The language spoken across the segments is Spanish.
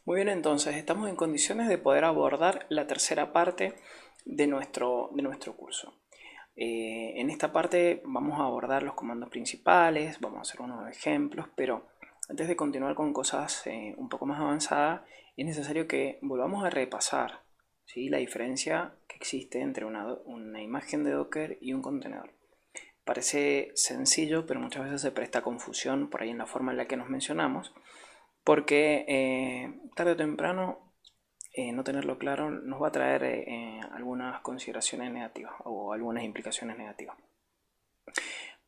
Muy bien, entonces estamos en condiciones de poder abordar la tercera parte de nuestro curso. En esta parte vamos a abordar los comandos principales, vamos a hacer unos ejemplos, pero antes de continuar con cosas un poco más avanzadas, es necesario que volvamos a repasar, ¿sí?, la diferencia que existe entre una imagen de Docker y un contenedor. Parece sencillo, pero muchas veces se presta confusión por ahí en la forma en la que nos mencionamos, porque tarde o temprano no tenerlo claro nos va a traer algunas consideraciones negativas o algunas implicaciones negativas.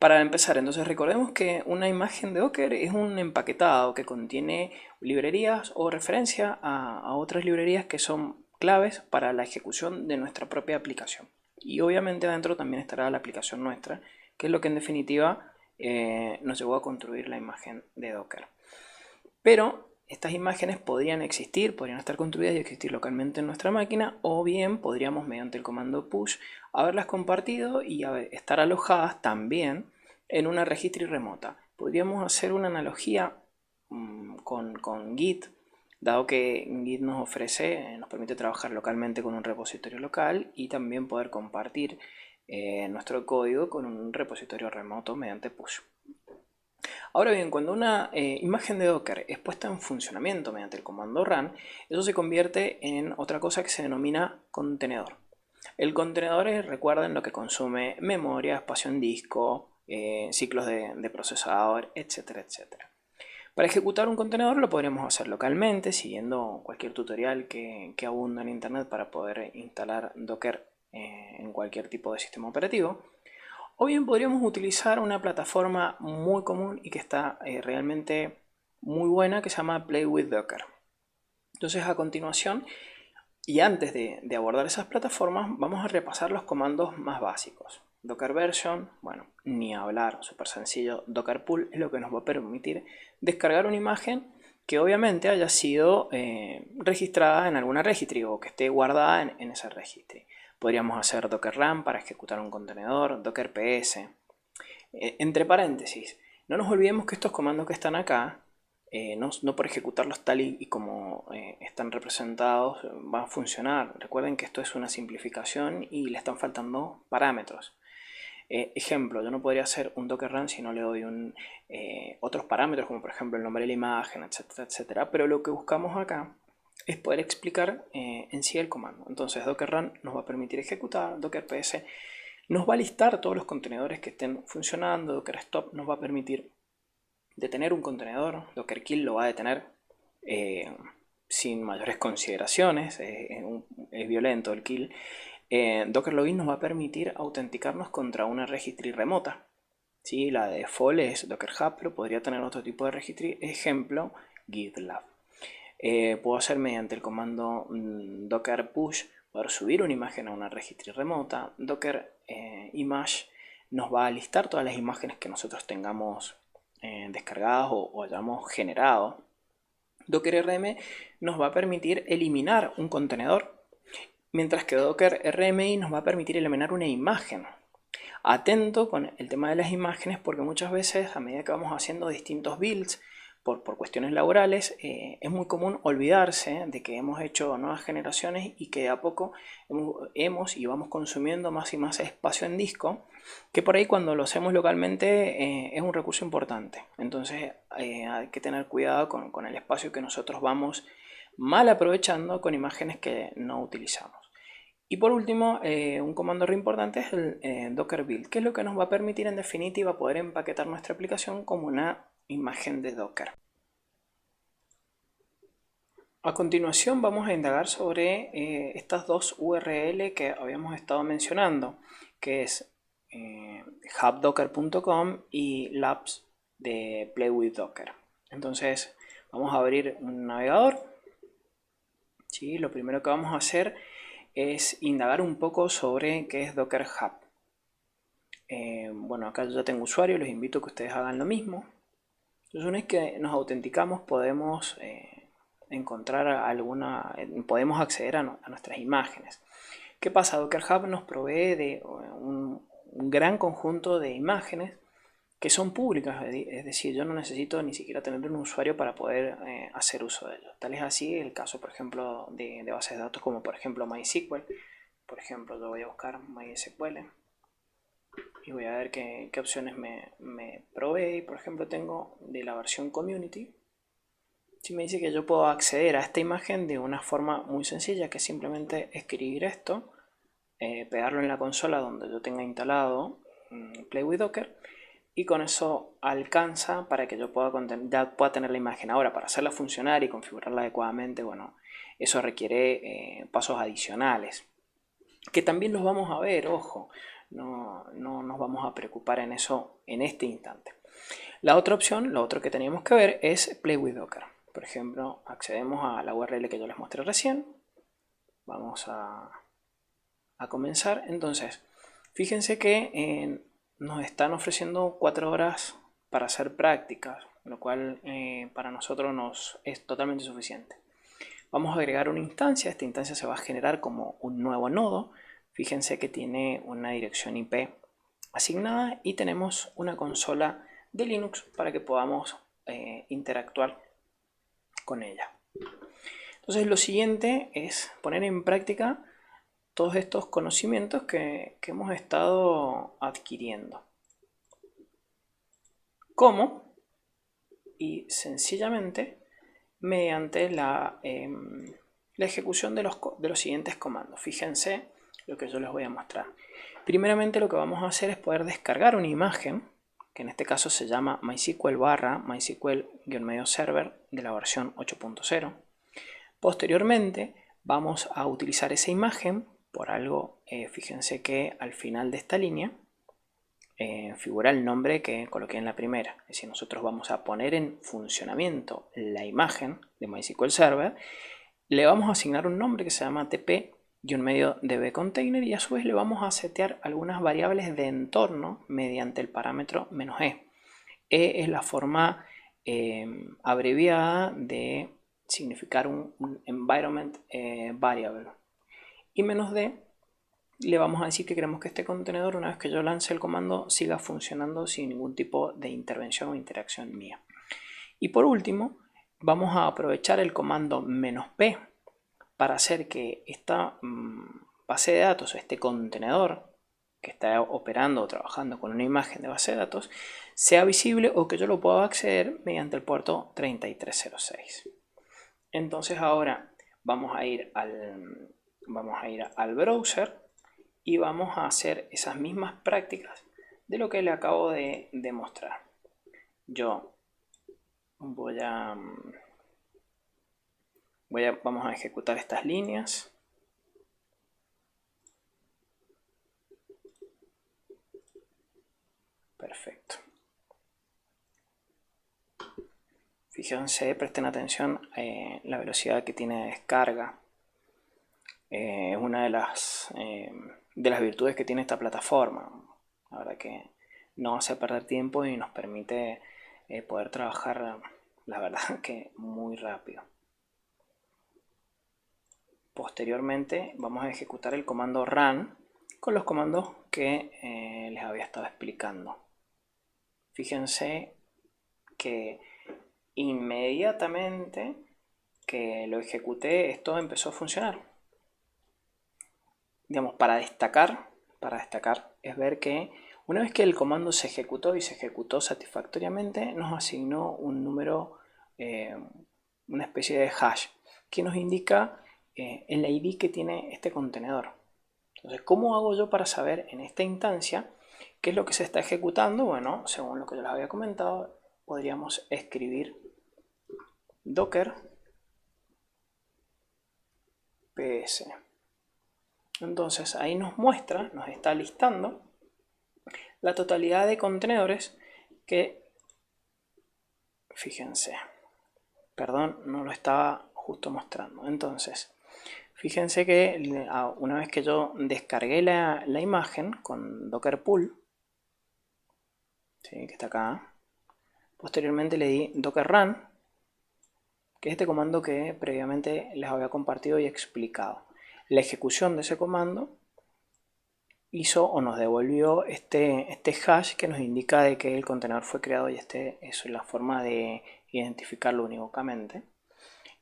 Para empezar, entonces recordemos que una imagen de Docker es un empaquetado que contiene librerías o referencia a otras librerías que son claves para la ejecución de nuestra propia aplicación. Y obviamente adentro también estará la aplicación nuestra, que es lo que en definitiva nos llevó a construir la imagen de Docker. Pero estas imágenes podrían estar construidas y existir localmente en nuestra máquina, o bien podríamos mediante el comando push haberlas compartido y estar alojadas también en una registry remota. Podríamos hacer una analogía con Git, dado que Git nos permite trabajar localmente con un repositorio local y también poder compartir nuestro código con un repositorio remoto mediante push. Ahora bien, cuando una imagen de Docker es puesta en funcionamiento mediante el comando run, eso se convierte en otra cosa que se denomina contenedor. El contenedor recuerden, lo que consume memoria, espacio en disco, ciclos de procesador, etcétera, etcétera. Para ejecutar un contenedor lo podríamos hacer localmente, siguiendo cualquier tutorial que abunda en internet para poder instalar Docker en cualquier tipo de sistema operativo. O bien podríamos utilizar una plataforma muy común y que está realmente muy buena, que se llama Play with Docker. Entonces, a continuación, y antes de abordar esas plataformas, vamos a repasar los comandos más básicos. Docker version, bueno, ni hablar, súper sencillo. Docker pull es lo que nos va a permitir descargar una imagen que obviamente haya sido registrada en alguna registry o que esté guardada en esa registry. Podríamos hacer Docker run para ejecutar un contenedor, Docker PS. Entre paréntesis, no nos olvidemos que estos comandos que están acá, no por ejecutarlos tal y como están representados, van a funcionar. Recuerden que esto es una simplificación y le están faltando parámetros. Ejemplo, yo no podría hacer un Docker run si no le doy otros parámetros, como por ejemplo el nombre de la imagen, etcétera, etcétera. Pero lo que buscamos acá es poder explicar en sí el comando. Entonces Docker run nos va a permitir ejecutar, Docker PS nos va a listar todos los contenedores que estén funcionando, Docker stop nos va a permitir detener un contenedor, Docker kill lo va a detener sin mayores consideraciones, es violento el kill. Docker login nos va a permitir autenticarnos contra una registry remota. ¿Sí? La de default es Docker Hub, pero podría tener otro tipo de registry, ejemplo GitLab. Puedo hacer mediante el comando docker push, poder subir una imagen a una registry remota. Docker image nos va a listar todas las imágenes que nosotros tengamos descargadas o hayamos generado. Docker rm nos va a permitir eliminar un contenedor, mientras que Docker rmi nos va a permitir eliminar una imagen. Atento con el tema de las imágenes, porque muchas veces a medida que vamos haciendo distintos builds por cuestiones laborales, es muy común olvidarse de que hemos hecho nuevas generaciones y que de a poco y vamos consumiendo más y más espacio en disco, que por ahí cuando lo hacemos localmente es un recurso importante. Entonces hay que tener cuidado con el espacio que nosotros vamos mal aprovechando con imágenes que no utilizamos. Y por último, un comando re importante es el docker build, que es lo que nos va a permitir en definitiva poder empaquetar nuestra aplicación como una imagen de Docker. A continuación vamos a indagar sobre estas dos URL que habíamos estado mencionando, que es hubdocker.com y labs de Play with Docker. Entonces vamos a abrir un navegador. ¿Sí? Lo primero que vamos a hacer es indagar un poco sobre qué es Docker Hub. Bueno, acá yo ya tengo usuario, les invito a que ustedes hagan lo mismo. Entonces, una vez que nos autenticamos, podemos podemos acceder a nuestras imágenes. ¿Qué pasa? Docker Hub nos provee de un gran conjunto de imágenes que son públicas, es decir, yo no necesito ni siquiera tener un usuario para poder hacer uso de ellos. Tal es así el caso, por ejemplo, de bases de datos como por ejemplo MySQL. Por ejemplo, yo voy a buscar MySQL y voy a ver qué opciones me provee. Por ejemplo, tengo de la versión Community. Si me dice que yo puedo acceder a esta imagen de una forma muy sencilla, que es simplemente escribir esto, pegarlo en la consola donde yo tenga instalado Play with Docker, y con eso alcanza para que yo ya pueda tener la imagen. Ahora, para hacerla funcionar y configurarla adecuadamente, bueno, eso requiere pasos adicionales, que también los vamos a ver, ojo, no nos vamos a preocupar en eso en este instante. La otra opción, lo otro que teníamos que ver es Play with Docker. Por ejemplo, accedemos a la URL que yo les mostré recién. Vamos a comenzar. Entonces, fíjense que nos están ofreciendo 4 horas para hacer prácticas, lo cual para nosotros nos es totalmente suficiente. Vamos a agregar una instancia. Esta instancia se va a generar como un nuevo nodo. Fíjense que tiene una dirección IP asignada y tenemos una consola de Linux para que podamos interactuar con ella. Entonces lo siguiente es poner en práctica todos estos conocimientos que hemos estado adquiriendo. ¿Cómo? Y sencillamente mediante la ejecución de los siguientes comandos. Fíjense lo que yo les voy a mostrar. Primeramente lo que vamos a hacer es poder descargar una imagen, que en este caso se llama MySQL/MySQL-server de la versión 8.0. Posteriormente vamos a utilizar esa imagen por algo. Fíjense que al final de esta línea figura el nombre que coloqué en la primera. Es decir, nosotros vamos a poner en funcionamiento la imagen de MySQL Server, le vamos a asignar un nombre que se llama tp-db-container y a su vez le vamos a setear algunas variables de entorno mediante el parámetro "-e". E es la forma abreviada de significar un environment variable. Y "-d" le vamos a decir que queremos que este contenedor, una vez que yo lance el comando, siga funcionando sin ningún tipo de intervención o interacción mía. Y por último, vamos a aprovechar el comando "-p para hacer que esta base de datos, este contenedor que está operando o trabajando con una imagen de base de datos, sea visible o que yo lo pueda acceder mediante el puerto 3306. Entonces ahora vamos a ir al browser y vamos a hacer esas mismas prácticas de lo que le acabo de demostrar. Yo vamos a ejecutar estas líneas. Perfecto. Fíjense, presten atención la velocidad que tiene de descarga. Es una de las virtudes que tiene esta plataforma. La verdad que no hace perder tiempo y nos permite poder trabajar, la verdad, que muy rápido. Posteriormente vamos a ejecutar el comando run con los comandos que les había estado explicando. Fíjense que inmediatamente que lo ejecuté, esto empezó a funcionar. Digamos, para destacar es ver que una vez que el comando se ejecutó y se ejecutó satisfactoriamente, nos asignó un número, una especie de hash, que nos indica el ID que tiene este contenedor. Entonces, ¿cómo hago yo para saber en esta instancia qué es lo que se está ejecutando? Bueno, según lo que yo les había comentado, podríamos escribir docker ps. Entonces ahí nos muestra, nos está listando la totalidad de contenedores que, fíjense, perdón, no lo estaba justo mostrando. Entonces, fíjense que una vez que yo descargué la imagen con docker pool, ¿sí?, que está acá, posteriormente le di docker run, que es este comando que previamente les había compartido y explicado. La ejecución de ese comando hizo o nos devolvió este hash que nos indica de que el contenedor fue creado, y eso es la forma de identificarlo unívocamente.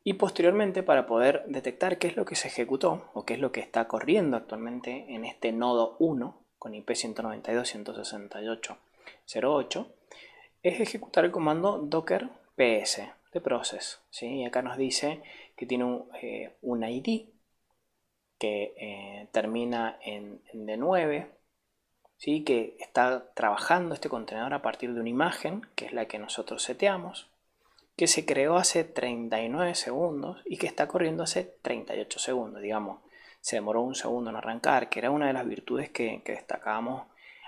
Y posteriormente, para poder detectar qué es lo que se ejecutó o qué es lo que está corriendo actualmente en este nodo 1 con IP 192.168.0.8, es ejecutar el comando docker ps de process, ¿sí? Y acá nos dice que tiene un ID que termina en D9, ¿sí? Que está trabajando este contenedor a partir de una imagen, que es la que nosotros seteamos, que se creó hace 39 segundos y que está corriendo hace 38 segundos, digamos. Se demoró un segundo en arrancar, que era una de las virtudes que destacábamos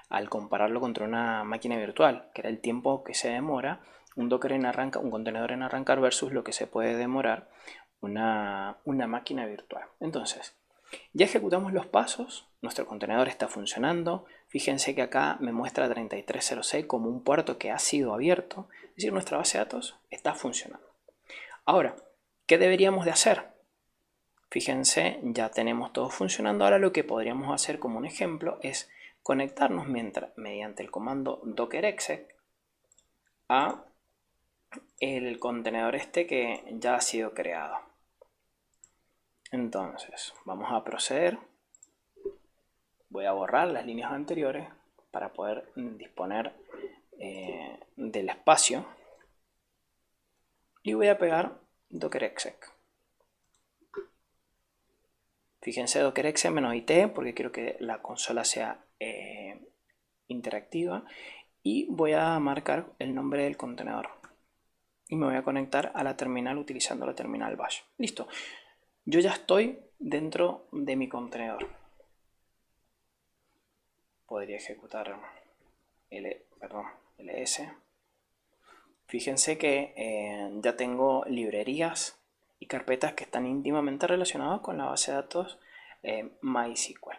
al compararlo contra una máquina virtual, que era el tiempo que se demora un Docker en arrancar, un contenedor en arrancar, versus lo que se puede demorar una máquina virtual. Entonces, ya ejecutamos los pasos, nuestro contenedor está funcionando. Fíjense que acá me muestra 3306 como un puerto que ha sido abierto, es decir, nuestra base de datos está funcionando. Ahora, ¿qué deberíamos de hacer? Fíjense, ya tenemos todo funcionando. Ahora lo que podríamos hacer como un ejemplo es conectarnos mediante el comando dockerexec a el contenedor este que ya ha sido creado. Entonces, vamos a proceder. Voy a borrar las líneas anteriores para poder disponer del espacio, y voy a pegar dockerexec. Fíjense, dockerexec -it porque quiero que la consola sea interactiva, y voy a marcar el nombre del contenedor y me voy a conectar a la terminal utilizando la terminal bash. Listo, yo ya estoy dentro de mi contenedor. Podría ejecutar ls. Fíjense que ya tengo librerías y carpetas que están íntimamente relacionadas con la base de datos MySQL.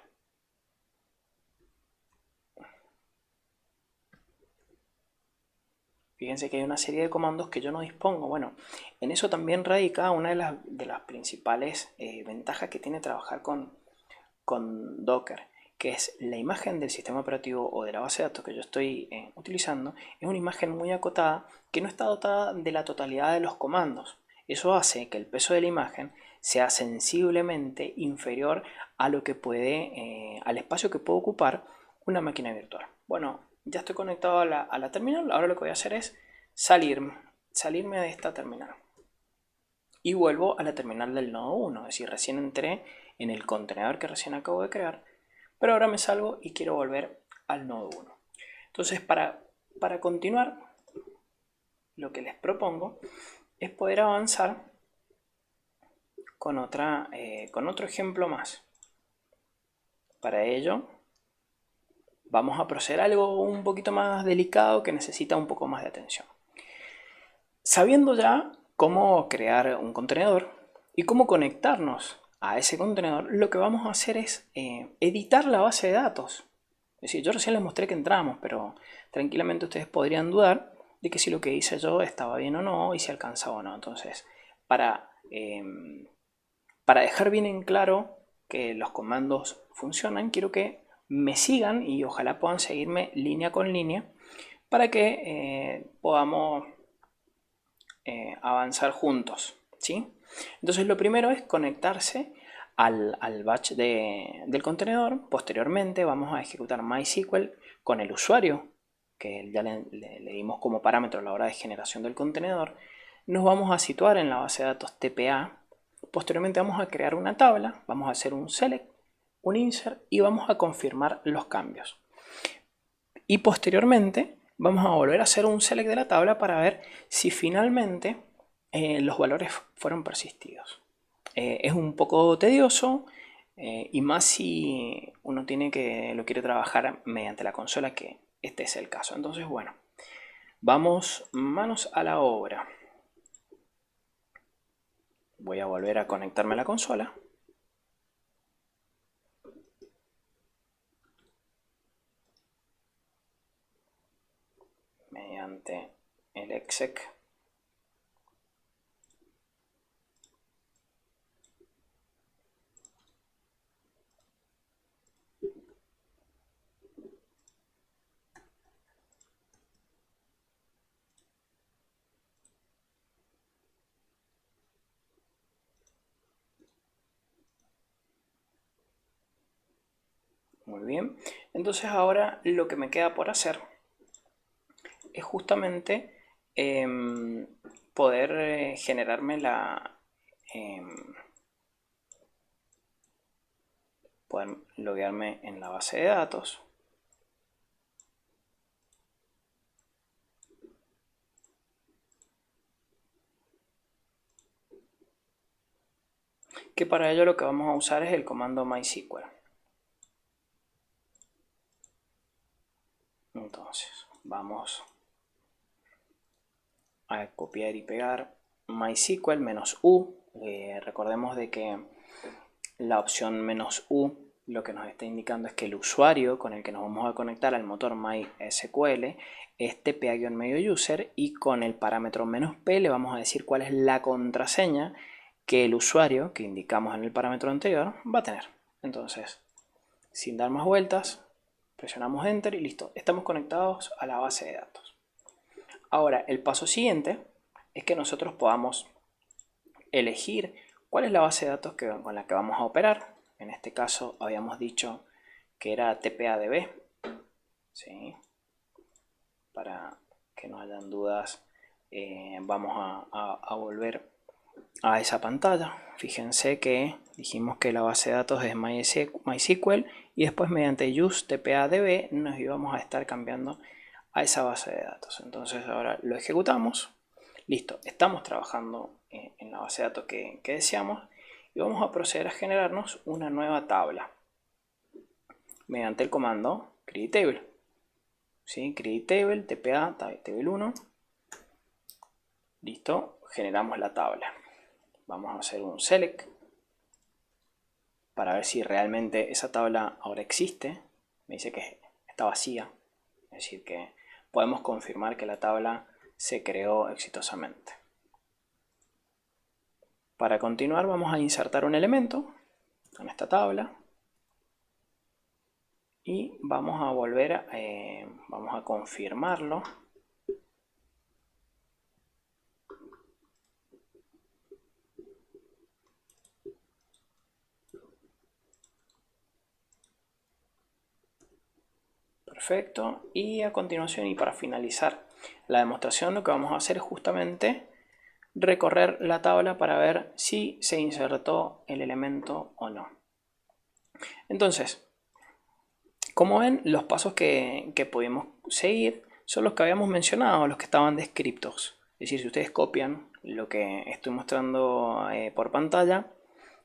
Fíjense que hay una serie de comandos que yo no dispongo. Bueno, en eso también radica una de las principales ventajas que tiene trabajar con Docker, que es la imagen del sistema operativo o de la base de datos que yo estoy utilizando. Es una imagen muy acotada que no está dotada de la totalidad de los comandos. Eso hace que el peso de la imagen sea sensiblemente inferior a lo que al espacio que puede ocupar una máquina virtual. Bueno, ya estoy conectado a la terminal. Ahora lo que voy a hacer es salirme de esta terminal y vuelvo a la terminal del nodo 1, es decir, recién entré en el contenedor que recién acabo de crear, pero ahora me salgo y quiero volver al nodo 1. Entonces, para continuar, lo que les propongo es poder avanzar con otro ejemplo más. Para ello, vamos a proceder a algo un poquito más delicado que necesita un poco más de atención. Sabiendo ya cómo crear un contenedor y cómo conectarnos a ese contenedor, lo que vamos a hacer es editar la base de datos. Es decir, yo recién les mostré que entramos, pero tranquilamente ustedes podrían dudar de que si lo que hice yo estaba bien o no y si alcanzaba o no. Entonces, para dejar bien en claro que los comandos funcionan, quiero que me sigan y ojalá puedan seguirme línea con línea para que podamos avanzar juntos, ¿sí? Entonces lo primero es conectarse al batch del contenedor. Posteriormente vamos a ejecutar MySQL con el usuario que ya le dimos como parámetro a la hora de generación del contenedor. Nos vamos a situar en la base de datos TPA. Posteriormente vamos a crear una tabla, vamos a hacer un select, un insert y vamos a confirmar los cambios. Y posteriormente vamos a volver a hacer un select de la tabla para ver si finalmente los valores fueron persistidos. Es un poco tedioso y más si uno lo quiere trabajar mediante la consola, que este es el caso. Entonces, bueno, vamos manos a la obra. Voy a volver a conectarme a la consola. Mediante el exec. Muy bien. Entonces ahora lo que me queda por hacer es justamente poder generarme poder loguearme en la base de datos. Que para ello lo que vamos a usar es el comando MySQL. Entonces vamos a copiar y pegar MySQL -u. Recordemos de que la opción -u lo que nos está indicando es que el usuario con el que nos vamos a conectar al motor MySQL es tpa-medio user, y con el parámetro -p le vamos a decir cuál es la contraseña que el usuario que indicamos en el parámetro anterior va a tener. Entonces, sin dar más vueltas, presionamos Enter y listo, estamos conectados a la base de datos. Ahora, el paso siguiente es que nosotros podamos elegir cuál es la base de datos con la que vamos a operar. En este caso habíamos dicho que era tpa-db, ¿sí? Para que no hayan dudas, vamos a volver a esa pantalla. Fíjense que dijimos que la base de datos es MySQL y después mediante use tpa-db nos íbamos a estar cambiando a esa base de datos. Entonces ahora lo ejecutamos. Listo, estamos trabajando en la base de datos que deseamos y vamos a proceder a generarnos una nueva tabla mediante el comando createTable. ¿Sí? createTable, tpa, table1. Listo, generamos la tabla. Vamos a hacer un select para ver si realmente esa tabla ahora existe. Me dice que está vacía, es decir que podemos confirmar que la tabla se creó exitosamente. Para continuar vamos a insertar un elemento en esta tabla y vamos a volver vamos a confirmarlo. Perfecto, y a continuación y para finalizar la demostración lo que vamos a hacer es justamente recorrer la tabla para ver si se insertó el elemento o no. Entonces, como ven, los pasos que pudimos seguir son los que habíamos mencionado, los que estaban descriptos. Es decir, si ustedes copian lo que estoy mostrando por pantalla,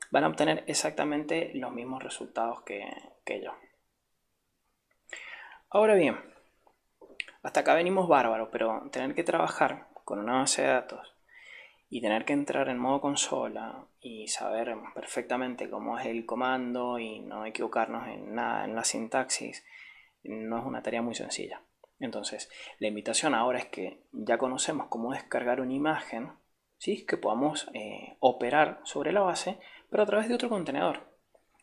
van a obtener exactamente los mismos resultados que yo. Ahora bien, hasta acá venimos bárbaro, pero tener que trabajar con una base de datos y tener que entrar en modo consola y saber perfectamente cómo es el comando y no equivocarnos en nada en la sintaxis no es una tarea muy sencilla. Entonces, la invitación ahora es que ya conocemos cómo descargar una imagen, ¿sí? Que podamos operar sobre la base, pero a través de otro contenedor.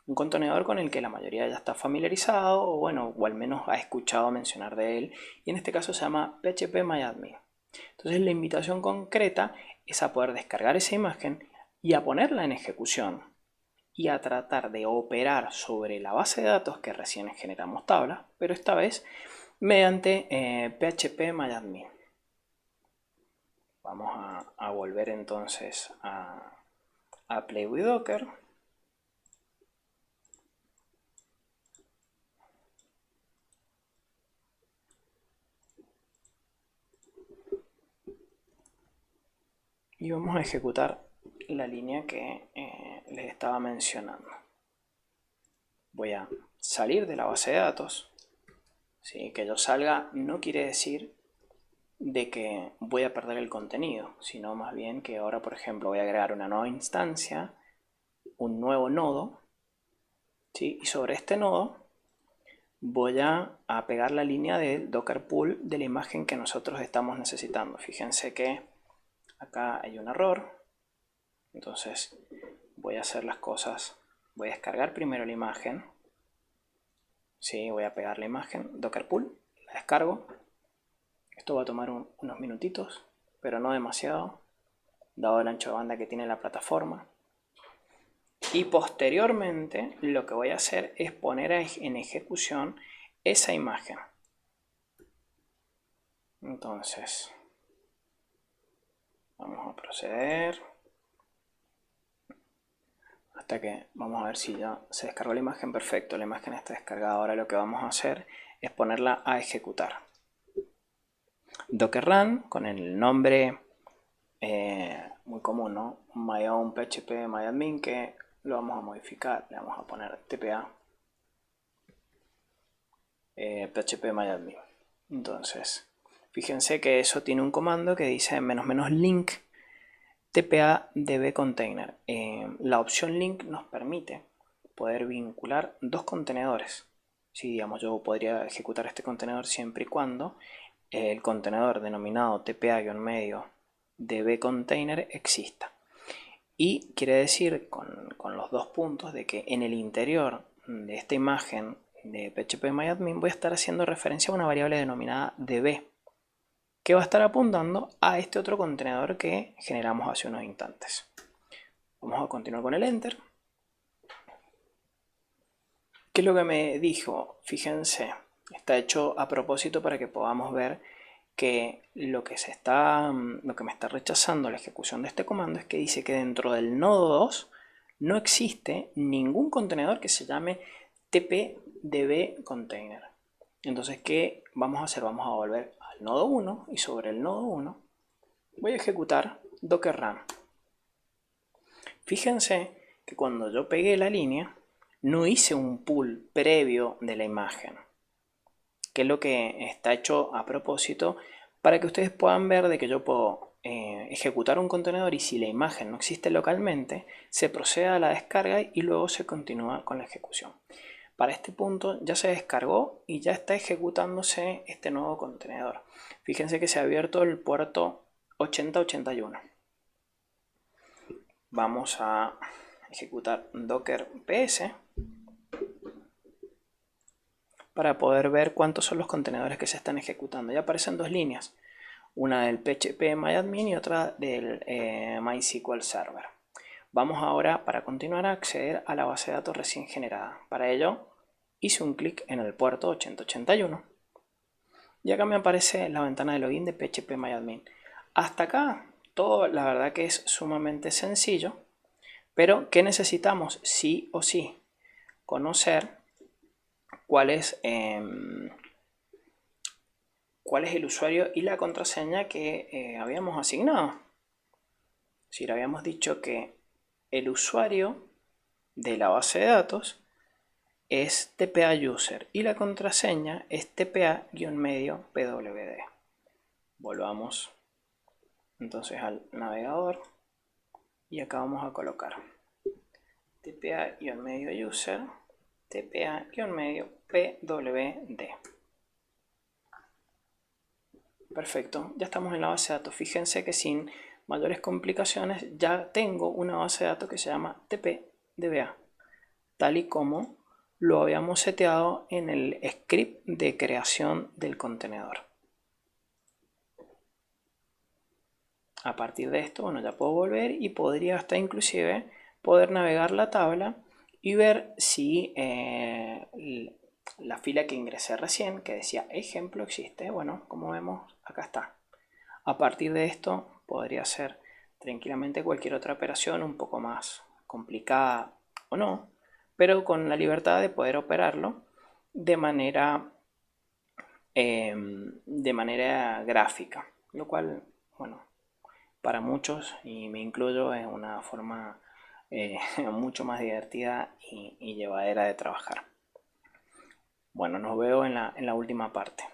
Un contenedor con el que la mayoría ya está familiarizado o, bueno, o al menos ha escuchado mencionar de él, y en este caso se llama phpMyAdmin. Entonces la invitación concreta es a poder descargar esa imagen y a ponerla en ejecución y a tratar de operar sobre la base de datos que recién generamos tabla, pero esta vez mediante phpMyAdmin. Vamos a volver entonces a Play with Docker. Y vamos a ejecutar la línea que les estaba mencionando. Voy a salir de la base de datos. ¿Sí? Que yo salga no quiere decir de que voy a perder el contenido, sino más bien que ahora, por ejemplo, voy a agregar una nueva instancia, un nuevo nodo, ¿sí? Y sobre este nodo voy a pegar la línea del Docker Pool de la imagen que nosotros estamos necesitando. Fíjense que acá hay un error, entonces voy a hacer las cosas, voy a descargar primero la imagen, ¿sí? Voy a pegar la imagen, Docker Pool, la descargo. Esto va a tomar unos minutitos, pero no demasiado, dado el ancho de banda que tiene la plataforma. Y posteriormente lo que voy a hacer es poner en ejecución esa imagen. Entonces, vamos a proceder hasta que vamos a ver si ya se descargó la imagen. Perfecto, la imagen está descargada. Ahora lo que vamos a hacer es ponerla a ejecutar. Docker run con el nombre muy común, ¿no? My own php myadmin, que lo vamos a modificar, le vamos a poner tpa php myadmin. Entonces, fíjense que eso tiene un comando que dice --link tpa db container. La opción link nos permite poder vincular dos contenedores. Si digamos, yo podría ejecutar este contenedor siempre y cuando el contenedor denominado tpa-medio db container exista. Y quiere decir con los dos puntos de que en el interior de esta imagen de php-myadmin voy a estar haciendo referencia a una variable denominada db, que va a estar apuntando a este otro contenedor que generamos hace unos instantes. Vamos a continuar con el enter. ¿Qué es lo que me dijo? Fíjense, está hecho a propósito para que podamos ver que lo que me está rechazando la ejecución de este comando es que dice que dentro del nodo 2 no existe ningún contenedor que se llame tpdb container. Entonces, ¿qué vamos a hacer? Vamos a volver al nodo 1 y sobre el nodo 1 voy a ejecutar docker run. Fíjense que cuando yo pegué la línea no hice un pull previo de la imagen, que es lo que está hecho a propósito para que ustedes puedan ver de que yo puedo ejecutar un contenedor y si la imagen no existe localmente, se procede a la descarga y luego se continúa con la ejecución. Para este punto ya se descargó y ya está ejecutándose este nuevo contenedor. Fíjense que se ha abierto el puerto 8081. Vamos a ejecutar docker ps para poder ver cuántos son los contenedores que se están ejecutando. Ya aparecen dos líneas, una del php myadmin y otra del MySQL Server. Vamos ahora, para continuar, a acceder a la base de datos recién generada. Para ello hice un clic en el puerto 8081 y acá me aparece la ventana de login de php myadmin. Hasta acá todo la verdad que es sumamente sencillo, pero ¿qué necesitamos? Sí o sí conocer cuál es el usuario y la contraseña que habíamos asignado. Si le habíamos dicho que el usuario de la base de datos es tpa-user y la contraseña es tpa-pwd. Volvamos entonces al navegador y acá vamos a colocar tpa-user tpa-pwd. Perfecto, ya estamos en la base de datos. Fíjense que sin mayores complicaciones ya tengo una base de datos que se llama tpdba, tal y como lo habíamos seteado en el script de creación del contenedor. A partir de esto, bueno, ya puedo volver y podría hasta inclusive poder navegar la tabla y ver si la fila que ingresé recién, que decía ejemplo, existe. Bueno, como vemos, acá está. A partir de esto podría hacer tranquilamente cualquier otra operación un poco más complicada o no, pero con la libertad de poder operarlo de manera gráfica, lo cual, bueno, para muchos, y me incluyo, es una forma mucho más divertida y llevadera de trabajar. Bueno, nos veo en la última parte.